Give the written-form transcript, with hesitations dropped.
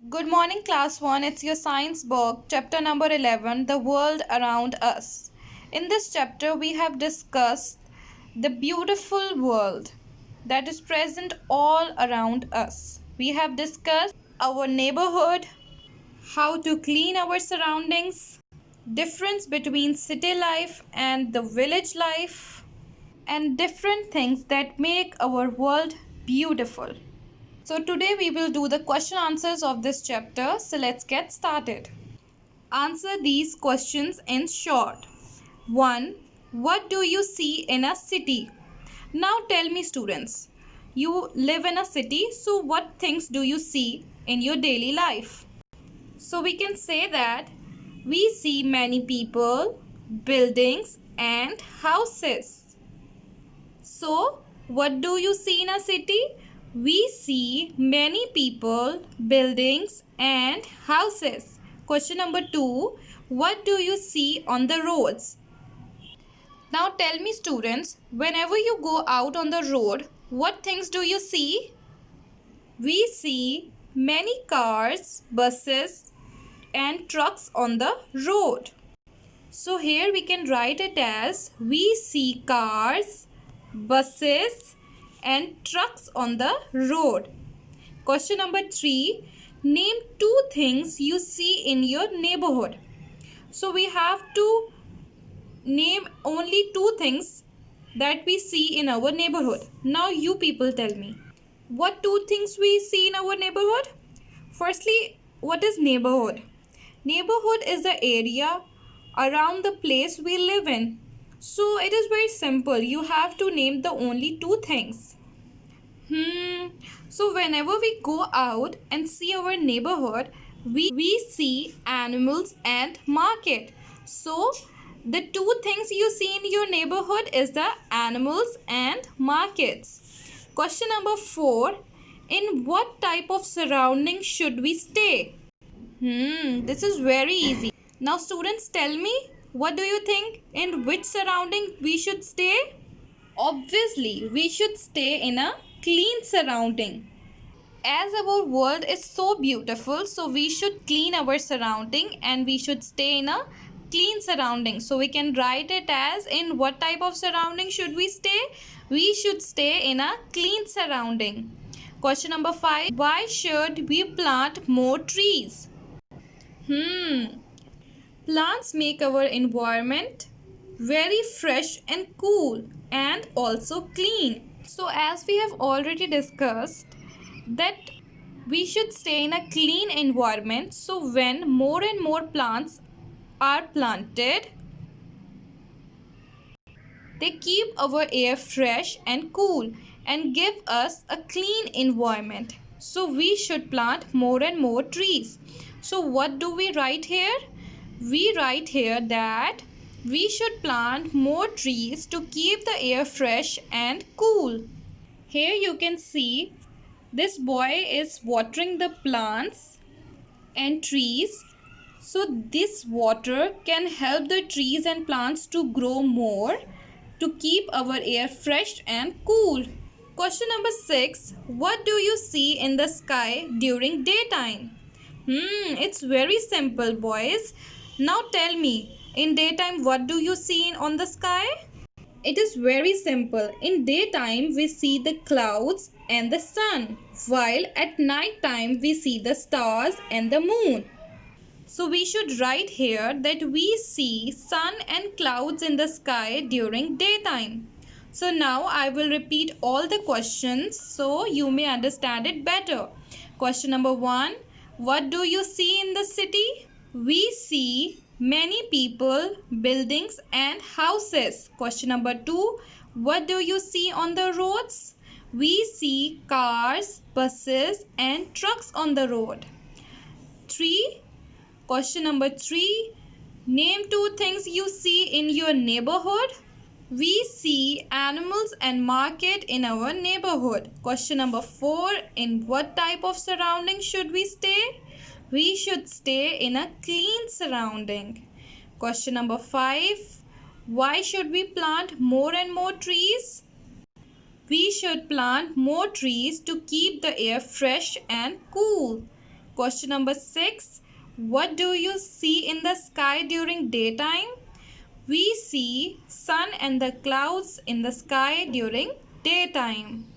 Good morning, class 1. It's your science book, chapter number 11, The World Around Us. In this chapter, we have discussed the beautiful world that is present all around us. We have discussed our neighborhood, how to clean our surroundings, difference between city life and the village life, and different things that make our world beautiful. So today we will do the question answers of this chapter. So let's get started. Answer these questions in short. 1. What do you see in a city? Now tell me, students, you live in a city, so what things do you see in your daily life? So we can say that we see many people, buildings and houses. So, what do you see in a city? We see many people, buildings, and houses. Question number 2. What do you see on the roads? Now tell me, students, whenever you go out on the road, what things do you see? We see many cars, buses, and trucks on the road. So here we can write it as we see cars, buses and trucks on the road. Question number 3. Name 2 things you see in your neighborhood. So we have to name only 2 things that we see in our neighborhood. Now you people tell me. What 2 things we see in our neighborhood? Firstly, what is neighborhood? Neighborhood is the area around the place we live in. So it is very simple. You have to name the only 2 things. So whenever we go out and see our neighborhood, we see animals and market. So the 2 things you see in your neighborhood is the animals and markets. Question number 4. In what type of surrounding should we stay? This is very easy. Now students, tell me, what do you think? In which surrounding we should stay? Obviously, we should stay in a clean surrounding. As our world is so beautiful, so we should clean our surrounding and we should stay in a clean surrounding. So we can write it as, in what type of surrounding should we stay? We should stay in a clean surrounding. Question number 5. Why should we plant more trees? Plants make our environment very fresh and cool and also clean. So as we have already discussed that we should stay in a clean environment, so when more and more plants are planted, they keep our air fresh and cool and give us a clean environment. So we should plant more and more trees. So what do we write here? We write here that we should plant more trees to keep the air fresh and cool. Here you can see this boy is watering the plants and trees. So this water can help the trees and plants to grow more, to keep our air fresh and cool. Question number 6. What do you see in the sky during daytime? It's very simple, boys. Now tell me, in daytime what do you see on the sky? It is very simple. In daytime we see the clouds and the sun, while at night time we see the stars and the moon. So we should write here that we see sun and clouds in the sky during daytime. So now I will repeat all the questions so you may understand it better. Question number 1. What do you see in the city? We see many people, buildings and houses. Question number 2. What do you see on the roads? We see cars, buses and trucks on the road. 3. Question number 3. Name 2 things you see in your neighborhood. We see animals and market in our neighborhood. Question number 4. In what type of surrounding should we stay? We should stay in a clean surrounding. Question number 5. Why should we plant more and more trees? We should plant more trees to keep the air fresh and cool. Question number 6. What do you see in the sky during daytime? We see sun and the clouds in the sky during daytime.